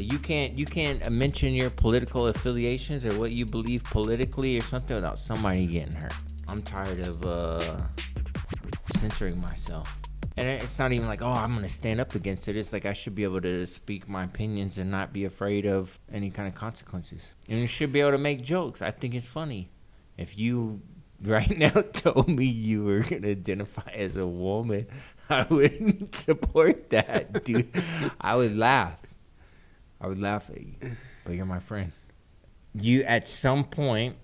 You can't mention your political affiliations or what you believe politically or something without somebody getting hurt. I'm tired of censoring myself. And it's not even like, oh, I'm going to stand up against it. It's like I should be able to speak my opinions and not be afraid of any kind of consequences. And you should be able to make jokes. I think it's funny. If you right now told me you were going to identify as a woman, I wouldn't support that, dude. I would laugh. I would laugh at you. But you're my friend. You, at some point,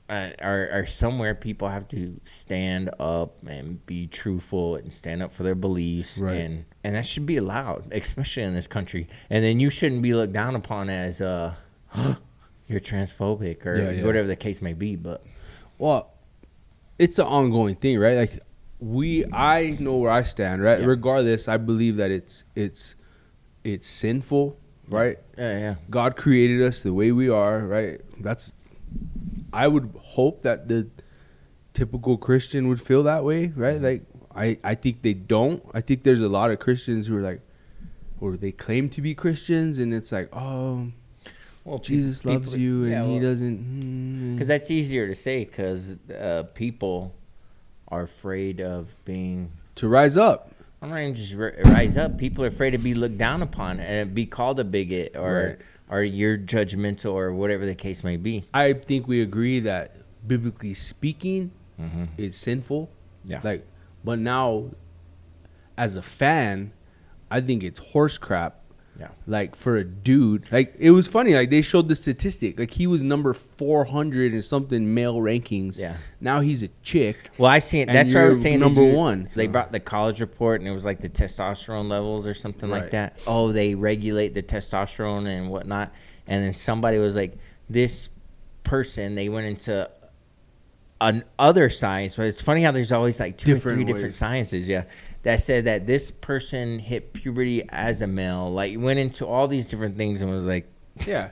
or somewhere, people have to stand up and be truthful and stand up for their beliefs, right. and that should be allowed, especially in this country. And then you shouldn't be looked down upon as you're transphobic or whatever the case may be. But well, it's an ongoing thing, right? Like I know where I stand, right? Yeah. Regardless, I believe that it's sinful, right? Yeah. God created us the way we are, right? I would hope that the typical Christian would feel that way, right? Like, I think they don't. I think there's a lot of Christians who are like, or they claim to be Christians, and it's like, oh, well, Jesus loves you, and he doesn't. Because that's easier to say, because people are afraid of to rise up. I'm not even just rise up. People are afraid to be looked down upon and be called a bigot or you're judgmental or whatever the case may be. I think we agree that biblically speaking, it's sinful. Yeah. Like, but now, as a fan, I think it's horse crap. Yeah. Like, for a dude, like, it was funny. Like, they showed the statistic. Like, he was number 400 and something male rankings. Yeah. Now he's a chick. Well, I seen that's what I was saying. Number one. They brought the college report, and it was like the testosterone levels or something like that. Oh, they regulate the testosterone and whatnot. And then somebody was like, this person, they went into another science. But it's funny how there's always like two or three different sciences. Yeah. That said that this person hit puberty as a male, like went into all these different things and was like, yeah,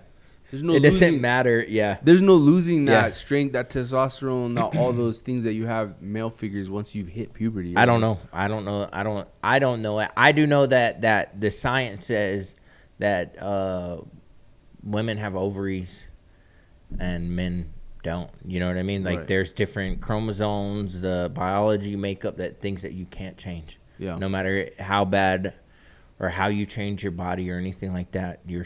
there's no. It doesn't matter. Yeah, there's no losing that strength, that testosterone, all those things that you have male figures once you've hit puberty. I don't know. I don't know. I do know that the science says that women have ovaries and men don't. You know what I mean? Like there's different chromosomes, the biology makeup, that things that you can't change. Yeah. No matter how bad or how you change your body or anything like that, your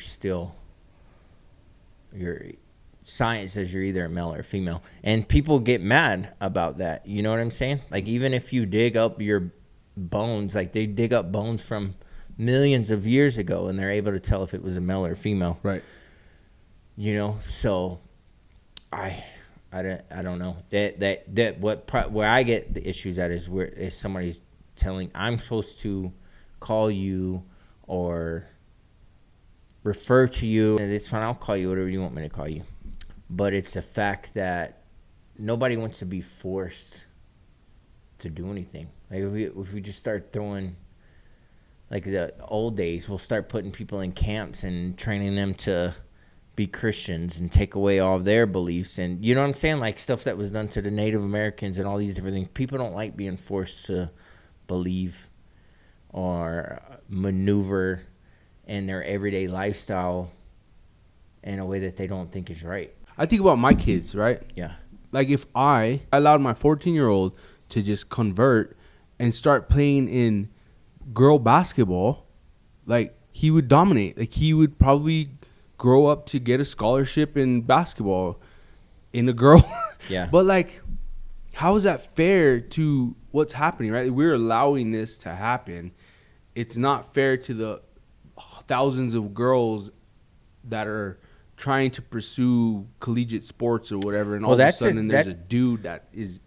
science says you're either a male or female. And people get mad about that. You know what I'm saying? Like, even if you dig up your bones, like they dig up bones from millions of years ago and they're able to tell if it was a male or female. Right. You know, so I don't know. Where I get the issues at is where if somebody's telling, I'm supposed to call you or refer to you, and it's fine, I'll call you whatever you want me to call you. But it's a fact that nobody wants to be forced to do anything. Like if we just start throwing, like the old days, we'll start putting people in camps and training them to be Christians and take away all of their beliefs. And you know what I'm saying? Like stuff that was done to the Native Americans and all these different things. People don't like being forced to believe or maneuver in their everyday lifestyle in a way that they don't think is right. I think about my kids, right? Yeah. Like if I allowed my 14-year-old to just convert and start playing in girl basketball, like he would dominate. Like he would probably grow up to get a scholarship in basketball in a girl. Yeah. But like, how is that fair to what's happening, right? We're allowing this to happen. It's not fair to the thousands of girls that are trying to pursue collegiate sports or whatever, and all of a sudden there's a dude that is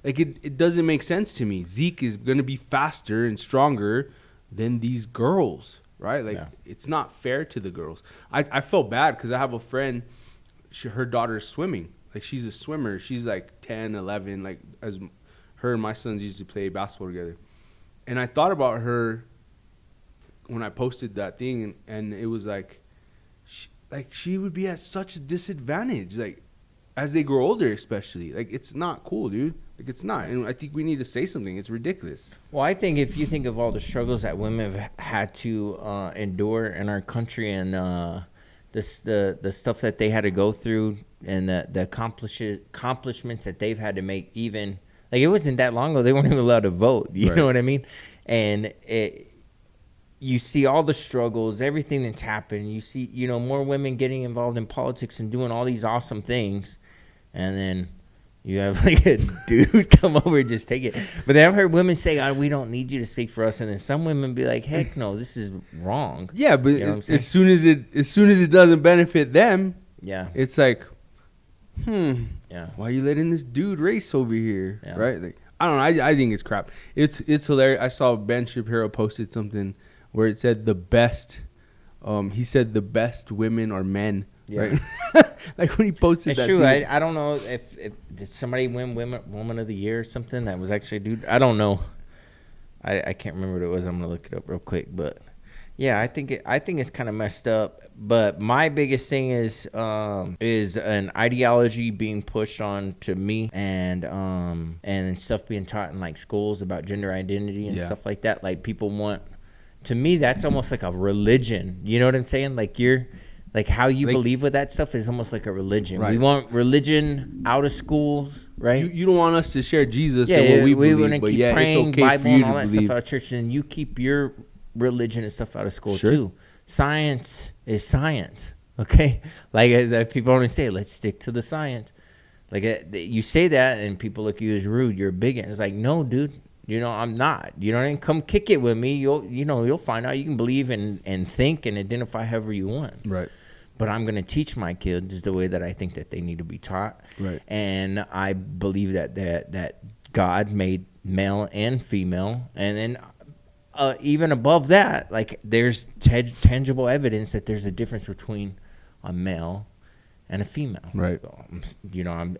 like, it doesn't make sense to me. Zeke is going to be faster and stronger than these girls, right? Like, it's not fair to the girls. I felt bad because I have a friend, her daughter's swimming. Like, she's a swimmer. She's like 10, 11, like as her and my sons used to play basketball together. And I thought about her when I posted that thing, and it was like, she would be at such a disadvantage. Like, as they grow older, especially. Like, it's not cool, dude. Like, it's not. And I think we need to say something. It's ridiculous. Well, I think if you think of all the struggles that women have had to endure in our country, and the stuff that they had to go through, and the accomplishments that they've had to make, even like it wasn't that long ago they weren't even allowed to vote. You know what I mean? And you see all the struggles, everything that's happened. You see, more women getting involved in politics and doing all these awesome things, and then you have like a dude come over and just take it. But then I've heard women say, "Oh, we don't need you to speak for us," and then some women be like, "Heck no, this is wrong." Yeah, but as soon as it doesn't benefit them, it's like, why are you letting this dude race over here? Yeah. Right? Like, I don't know. I think it's crap. It's hilarious. I saw Ben Shapiro posted something where it said the best. He said the best women are men. Yeah. Right? Like when he posted it's that. It's true. I don't know if did somebody win woman of the year or something that was actually a dude. I don't know. I can't remember what it was. I'm gonna look it up real quick. But yeah, I think it's kind of messed up. But my biggest thing is an ideology being pushed on to me, and stuff being taught in like schools about gender identity and stuff like that. Like people want. To me, that's almost like a religion. You know what I'm saying? Like like how you believe with that stuff is almost like a religion. Right. We want religion out of schools, right? You don't want us to share Jesus and what we believe, but keep praying, it's okay Bible for you and all to that believe. stuff out of church, and you keep your religion and stuff out of school too. Science is science, okay? Like people only say, let's stick to the science. Like you say that, and people look at you as rude. You're a bigot. It's like, no, dude. I'm not. You know what I mean? Come kick it with me. You'll find out. You can believe and think and identify however you want. Right. But I'm going to teach my kids the way that I think that they need to be taught. Right. And I believe that God made male and female. And then even above that, like there's tangible evidence that there's a difference between a male and a female. Right. So,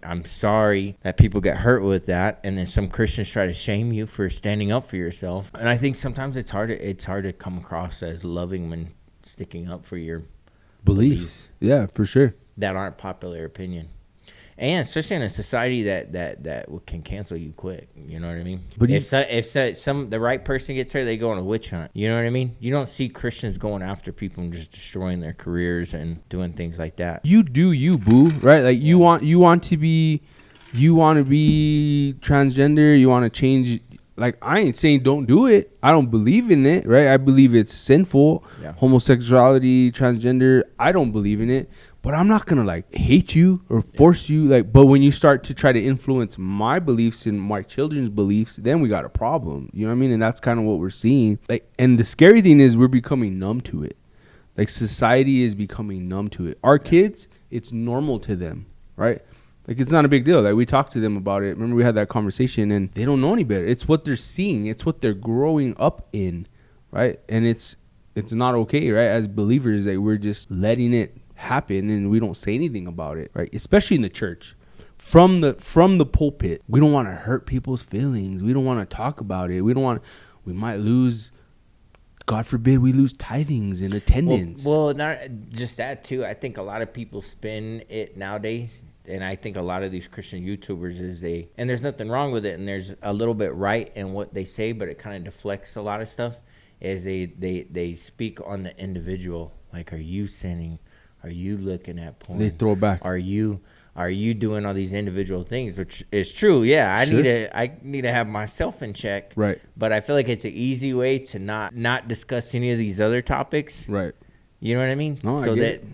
I'm sorry that people get hurt with that, and then some Christians try to shame you for standing up for yourself. And I think sometimes it's hard to come across as loving when sticking up for your beliefs. Yeah, for sure. That aren't popular opinion. And especially in a society that can cancel you quick, you know what I mean? But if the right person gets hurt, they go on a witch hunt. You know what I mean? You don't see Christians going after people and just destroying their careers and doing things like that. You do you, boo, right? Like you want to be transgender. You want to change. Like, I ain't saying don't do it. I don't believe in it, right? I believe it's sinful. Yeah. Homosexuality, transgender, I don't believe in it. But I'm not gonna like hate you or force you. Like, but when you start to try to influence my beliefs and my children's beliefs, then we got a problem. You know what I mean? And that's kind of what we're seeing. Like, and the scary thing is we're becoming numb to it. Like, society is becoming numb to it. Our kids, it's normal to them, right? Like, it's not a big deal. Like, we talked to them about it. Remember, we had that conversation, and they don't know any better. It's what they're seeing. It's what they're growing up in, right? And it's not okay, right? As believers, like, we're just letting it happen, and we don't say anything about it, right? Especially in the church. From the pulpit, we don't want to hurt people's feelings. We don't want to talk about it. We might lose, God forbid, we lose tithings and attendance. Well, not just that, too. I think a lot of people spin it nowadays. And I think a lot of these Christian YouTubers and there's nothing wrong with it, and there's a little bit right in what they say, but it kind of deflects a lot of stuff, is they speak on the individual. Like, are you sinning? Are you looking at porn? They throw it back. Are you doing all these individual things, which is true. Yeah, I need to have myself in check. Right. But I feel like it's an easy way to not discuss any of these other topics. Right. You know what I mean? No,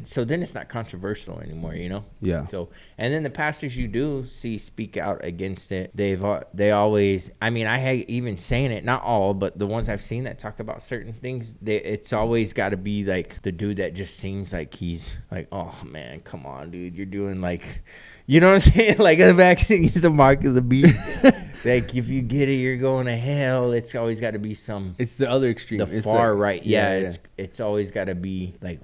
so then it's not controversial anymore, you know? Yeah. So, and then the pastors you do see speak out against it, they always, I mean, even saying it, not all, but the ones I've seen that talk about certain things, it's always got to be like the dude that just seems like he's like, oh man, come on, dude, you're doing like, you know what I'm saying? Like, the vaccine is the mark of the beast. Like, if you get it, you're going to hell. It's always got to be It's the other extreme. The far right. Yeah. It's always got to be like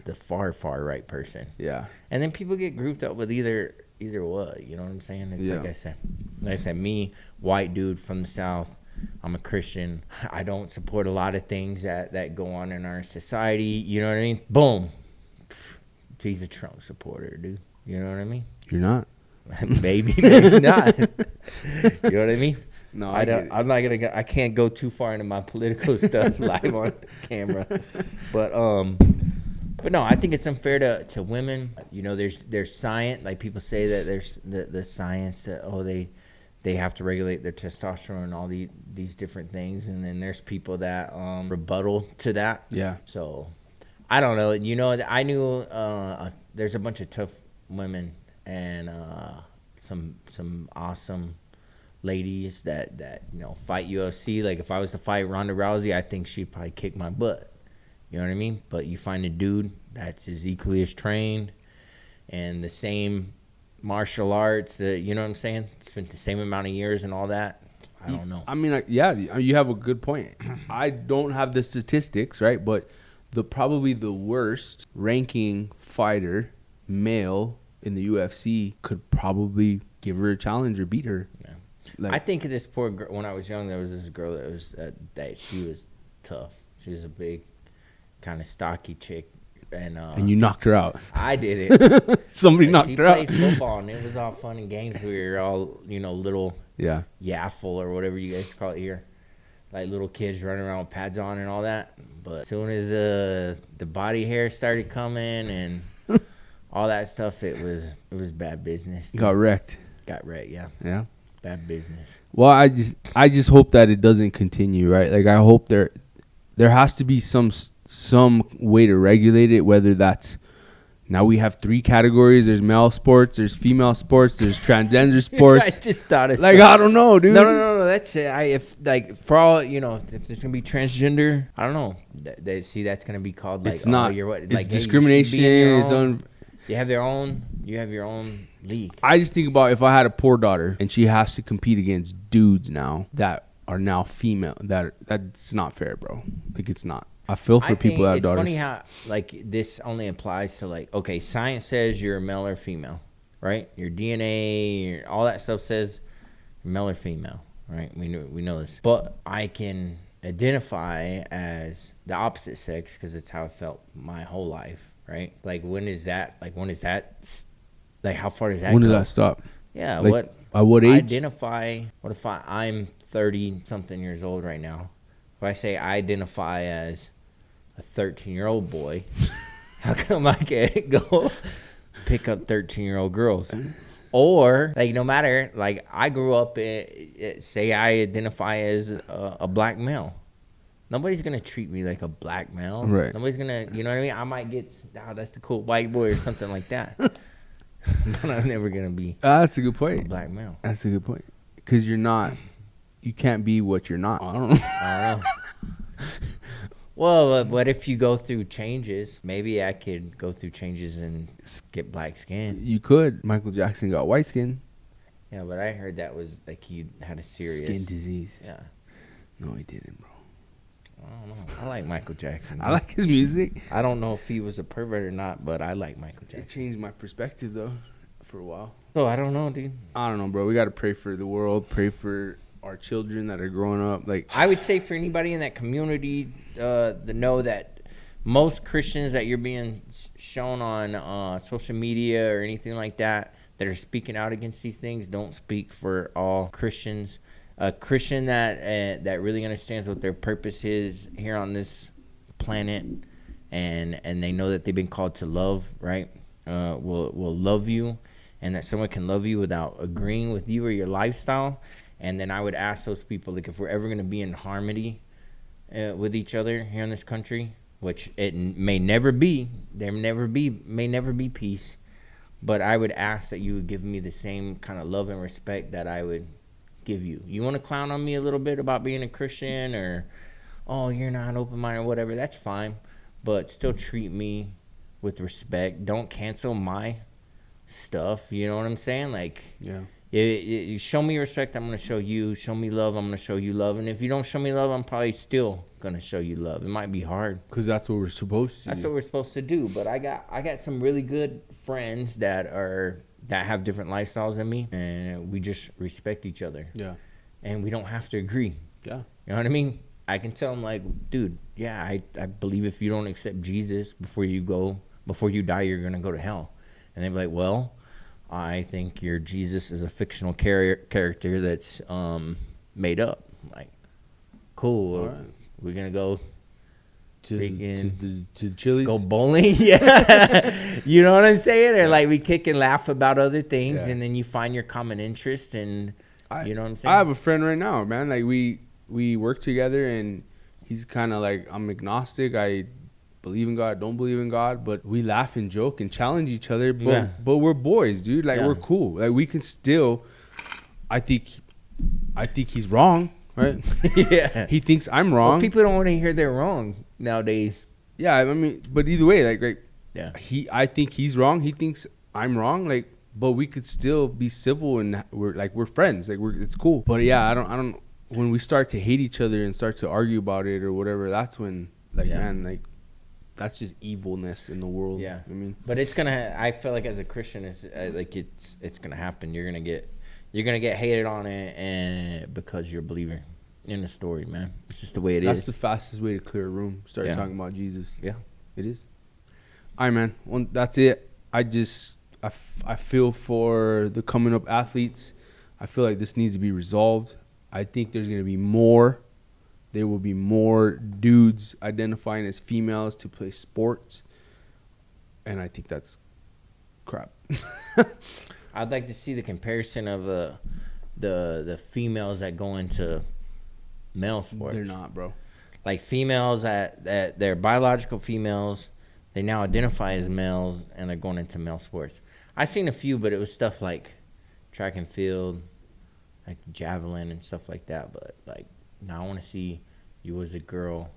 the far right person. Yeah. And then people get grouped up with either what. You know what I'm saying? It's like I said, me, white dude from the South. I'm a Christian. I don't support a lot of things that go on in our society. You know what I mean? Boom. He's a Trump supporter, dude. You know what I mean? You're not. maybe not. You know what I mean? No, I don't. I'm not gonna. I can't go too far into my political stuff live on camera, but no, I think it's unfair to women. You know, there's science. Like people say that there's the science that they have to regulate their testosterone and all these different things, and then there's people that rebuttal to that. Yeah. So I don't know. You know, I knew there's a bunch of tough women and some awesome ladies that you know fight UFC. Like if I was to fight Ronda Rousey, I think she'd probably kick my butt. You know what I mean? But you find a dude that's as equally as trained and the same martial arts, you know what I'm saying? Spent the same amount of years and all that. I don't know. I mean, yeah, you have a good point. I don't have the statistics, right? But probably the worst ranking fighter, male in the UFC, could probably give her a challenge or beat her. Yeah. Like, I think of this poor girl. When I was young, there was this girl that was that she was tough. She was a big, kind of stocky chick, and you knocked her out. I did it. Somebody knocked her out. She played football, and it was all fun and games. We were all, you know, little yaffle or whatever you guys call it here, like little kids running around with pads on and all that. But as soon as the body hair started coming and all that stuff, it was bad business. Got wrecked. Got wrecked, yeah. Yeah. Bad business. Well, I just hope that it doesn't continue, right? Like I hope there has to be some way to regulate it, whether that's now we have 3 categories. There's male sports, there's female sports, there's transgender sports. I just thought of like, I don't know, dude. No. That's it. If like for all, you know, if there's gonna be transgender, I don't know. That's gonna be called like, it's not. You're what? It's like, discrimination. You have your own league. I just think about if I had a poor daughter and she has to compete against dudes now that are now female. That's not fair, bro. Like it's not. I feel for people that have daughters. It's funny how like this only applies to like, okay, science says you're male or female, right? Your DNA, all that stuff says male or female, right? We know this, but I can identify as the opposite sex because it's how I felt my whole life, right? Like when is that? Like how far does that go? When does that stop? Yeah, like, at what age? What if I'm 30-something years old right now? If I say I identify as a 13-year-old boy, how come I can't go pick up 13-year-old girls? Or, like, no matter, like, I grew up, say I identify as a black male. Nobody's going to treat me like a black male. Right. Nobody's going to, you know what I mean? I might get, that's the cool white boy or something like that. But I'm never going to be that's a good point. A black male. That's a good point. Because you can't be what you're not. I don't know. Well, but if you go through changes, maybe I could go through changes and get black skin. You could. Michael Jackson got white skin. Yeah, but I heard that was like he had a serious skin disease. Yeah. No, he didn't, bro. I don't know. I like Michael Jackson. I like his music. I don't know if he was a pervert or not, but I like Michael Jackson. It changed my perspective, though, for a while. Oh, I don't know, dude. I don't know, bro. We got to pray for the world, pray for our children that are growing up. Like I would say for anybody in that community to know that most Christians that you're being shown on social media or anything like that are speaking out against these things, don't speak for all Christians. A Christian that really understands what their purpose is here on this planet, and they know that they've been called to love, right? Will love you, and that someone can love you without agreeing with you or your lifestyle. And then I would ask those people, like, if we're ever going to be in harmony with each other here in this country, which it may never be, may never be peace, but I would ask that you would give me the same kind of love and respect that I would give you. You want to clown on me a little bit about being a Christian or, oh, you're not open-minded or whatever, that's fine, but still treat me with respect. Don't cancel my stuff, you know what I'm saying? Like, yeah. You show me respect, I'm going to show you. Show me love, I'm going to show you love. And if you don't show me love, I'm probably still going to show you love. It might be hard. Because that's what we're supposed to do. That's what we're supposed to do. But I got some really good friends that have different lifestyles than me. And we just respect each other. Yeah. And we don't have to agree. Yeah. You know what I mean? I can tell them, like, dude, yeah, I believe if you don't accept Jesus before you die, you're going to go to hell. And they'd be like, well, I think your Jesus is a fictional character that's made up. Like, cool. Right. We're going to go to Chili's? Go bowling? Yeah. You know what I'm saying? Or like we kick and laugh about other things, and then you find your common interest, and you know what I'm saying? I have a friend right now, man. Like we work together, and he's kind of like, I'm agnostic. I believe in God, don't believe in God, but we laugh and joke and challenge each other. But we're boys, dude. Like we're cool. Like we can still. I think he's wrong, right? Yeah. He thinks I'm wrong. Well, people don't want to hear they're wrong nowadays. Yeah, I mean, but either way, like yeah. I think he's wrong. He thinks I'm wrong. Like, but we could still be civil, and we're friends. Like it's cool. But yeah, I don't. When we start to hate each other and start to argue about it or whatever, that's when man, like. That's just evilness in the world. Yeah, I mean, but it's gonna. I feel like as a Christian, it's gonna happen. You're gonna get hated on it, and because you're a believer in the story, man. It's just the way it is. That's the fastest way to clear a room. Start talking about Jesus. Yeah, it is. All right, man. Well, that's it. I feel for the coming up athletes. I feel like this needs to be resolved. I think there's gonna be more. There will be more dudes identifying as females to play sports. And I think that's crap. I'd like to see the comparison of the females that go into male sports. They're not, bro. Like females that they're biological females, they now identify as males and they're going into male sports. I've seen a few, but it was stuff like track and field, like javelin and stuff like that. But like, now I want to see you as a girl,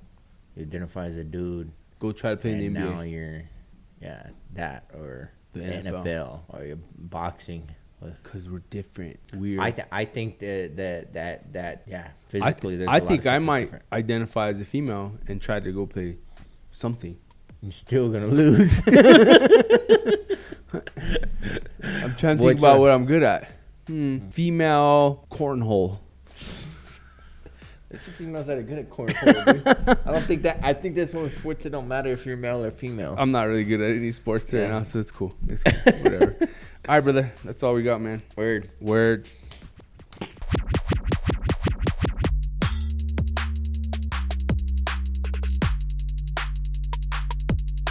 you identify as a dude. Go try to play in the NBA. Now you're, that or the NFL or you're boxing. Because we're different. We're. I think that physically. I think I might identify as a female and try to go play something. I'm still gonna lose. I'm trying to think about what I'm good at. Female cornhole. There's some females that are good at cornhole, dude. I think that's one of sports that don't matter if you're male or female. I'm not really good at any sports right now, so it's cool. It's cool. Whatever. All right, brother. That's all we got, man. Word.